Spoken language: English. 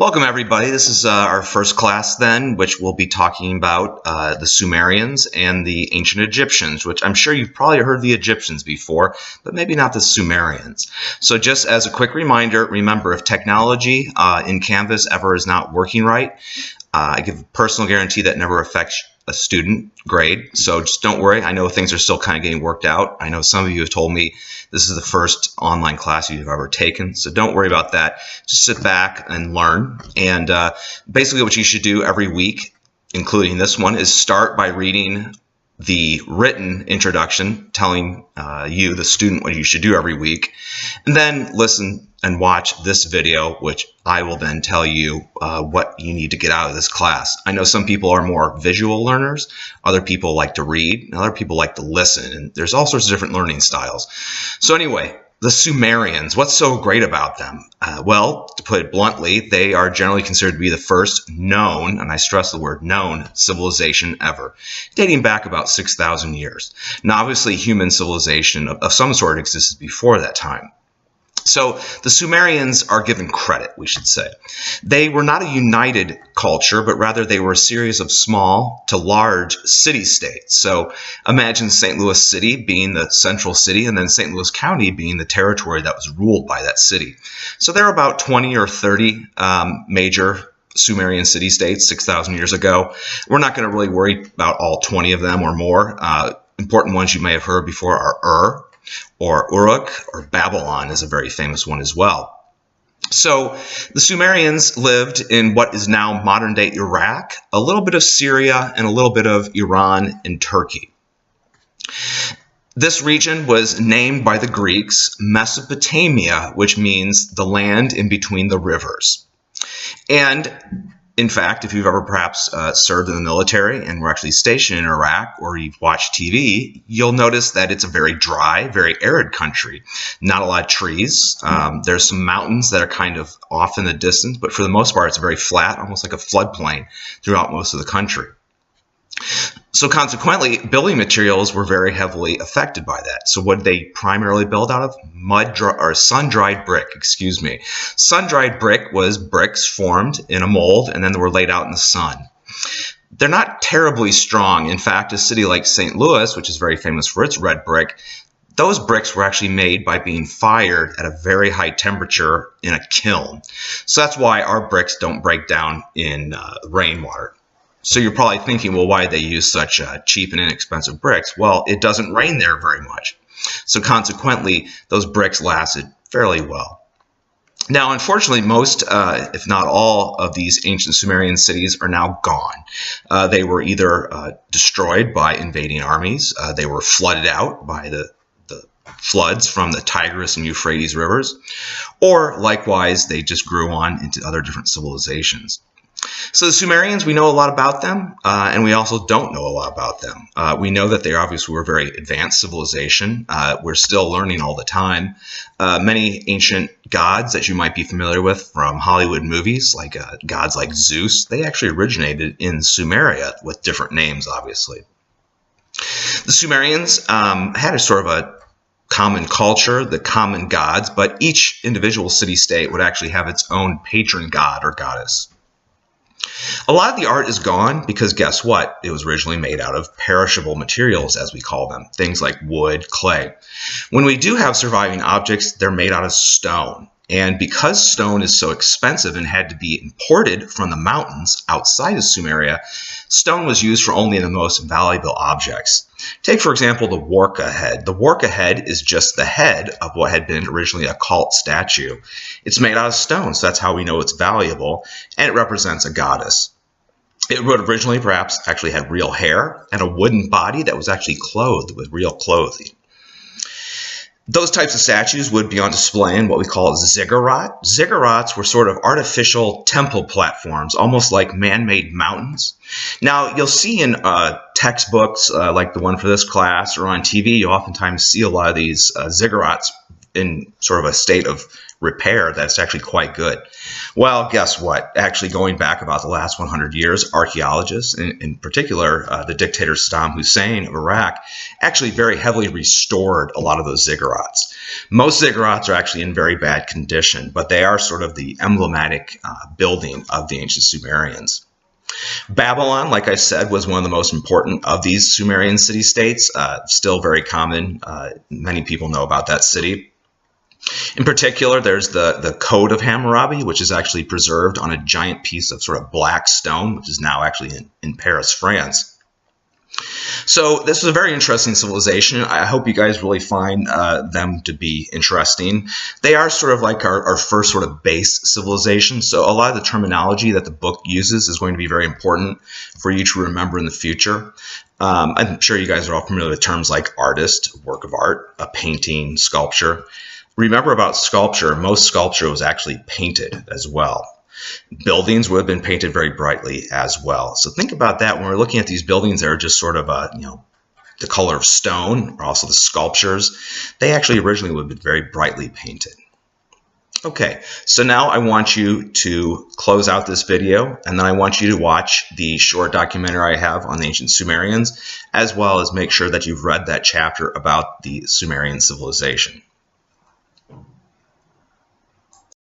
Welcome everybody. This is our first class then, which we'll be talking about the Sumerians and the ancient Egyptians, which I'm sure you've probably heard the Egyptians before, but maybe not the Sumerians. So just as a quick reminder, remember if technology in Canvas ever is not working right, I give a personal guarantee that never affects a student grade. So just don't worry. I know things are still kind of getting worked out. I know some of you have told me this is the first online class you've ever taken. So don't worry about that. Just sit back and learn. And basically what you should do every week, including this one, is start by reading the written introduction telling you, the student, what you should do every week. And then listen and watch this video, which I will then tell you what you need to get out of this class. I know some people are more visual learners, other people like to read, and other people like to listen, and there's all sorts of different learning styles. So anyway, the Sumerians, what's so great about them? Well, to put it bluntly, they are generally considered to be the first known, and I stress the word known, civilization ever, dating back about 6,000 years. Now, obviously, human civilization of some sort existed before that time. So the Sumerians are given credit, we should say. They were not a united culture, but rather they were a series of small to large city-states. So imagine St. Louis City being the central city, and then St. Louis County being the territory that was ruled by that city. So there are about 20 or 30 major Sumerian city-states 6,000 years ago. We're not going to really worry about all 20 of them or more. Important ones you may have heard before are or Uruk, or Babylon is a very famous one as well. So the Sumerians lived in what is now modern-day Iraq, a little bit of Syria, and a little bit of Iran and Turkey. This region was named by the Greeks Mesopotamia, which means the land in between the rivers. And in fact, if you've ever perhaps served in the military and were actually stationed in Iraq, or you've watched TV, you'll notice that it's a very dry, very arid country. Not a lot of trees. There's some mountains that are kind of off in the distance, but for the most part, it's very flat, almost like a floodplain throughout most of the country. So consequently, building materials were very heavily affected by that. So what did they primarily build out of? Sun-dried brick, excuse me. Sun-dried brick was bricks formed in a mold and then they were laid out in the sun. They're not terribly strong. In fact, a city like St. Louis, which is very famous for its red brick, those bricks were actually made by being fired at a very high temperature in a kiln. So that's why our bricks don't break down in rainwater. So you're probably thinking, well, why did they use such cheap and inexpensive bricks? Well, it doesn't rain there very much. So consequently, those bricks lasted fairly well. Now, unfortunately, most, if not all, of these ancient Sumerian cities are now gone. They were either destroyed by invading armies. They were flooded out by the floods from the Tigris and Euphrates rivers. Or likewise, they just grew on into other different civilizations. So the Sumerians, we know a lot about them, and we also don't know a lot about them. We know that they obviously were a very advanced civilization. We're still learning all the time. Many ancient gods that you might be familiar with from Hollywood movies, like gods like Zeus, they actually originated in Sumeria with different names, obviously. The Sumerians had a sort of a common culture, the common gods, but each individual city-state would actually have its own patron god or goddess. A lot of the art is gone because guess what? It was originally made out of perishable materials, as we call them, things like wood, clay. When we do have surviving objects, they're made out of stone. And because stone is so expensive and had to be imported from the mountains outside of Sumeria, stone was used for only the most valuable objects. Take, for example, the Warka head. The Warka head is just the head of what had been originally a cult statue. It's made out of stone, so that's how we know it's valuable, and it represents a goddess. It would originally perhaps actually had real hair and a wooden body that was actually clothed with real clothing. Those types of statues would be on display in what we call ziggurats. Ziggurats were sort of artificial temple platforms, almost like man-made mountains. Now, you'll see in textbooks like the one for this class or on TV, you oftentimes see a lot of these ziggurats in sort of a state of repair that it's actually quite good. Well, guess what? Actually, going back about the last 100 years, archaeologists, in particular the dictator Saddam Hussein of Iraq, actually very heavily restored a lot of those ziggurats. Most ziggurats are actually in very bad condition, but they are sort of the emblematic building of the ancient Sumerians. Babylon, like I said, was one of the most important of these Sumerian city-states, still very common. Many people know about that city. In particular, there's the Code of Hammurabi, which is actually preserved on a giant piece of sort of black stone, which is now actually in Paris, France. So this was a very interesting civilization. I hope you guys really find them to be interesting. They are sort of like our first sort of base civilization. So a lot of the terminology that the book uses is going to be very important for you to remember in the future. I'm sure you guys are all familiar with terms like artist, work of art, a painting, sculpture. Remember about sculpture, most sculpture was actually painted as well. Buildings would have been painted very brightly as well. So think about that when we're looking at these buildings that are just sort of, the color of stone, or also the sculptures. They actually originally would have been very brightly painted. Okay, so now I want you to close out this video, and then I want you to watch the short documentary I have on the ancient Sumerians, as well as make sure that you've read that chapter about the Sumerian civilization.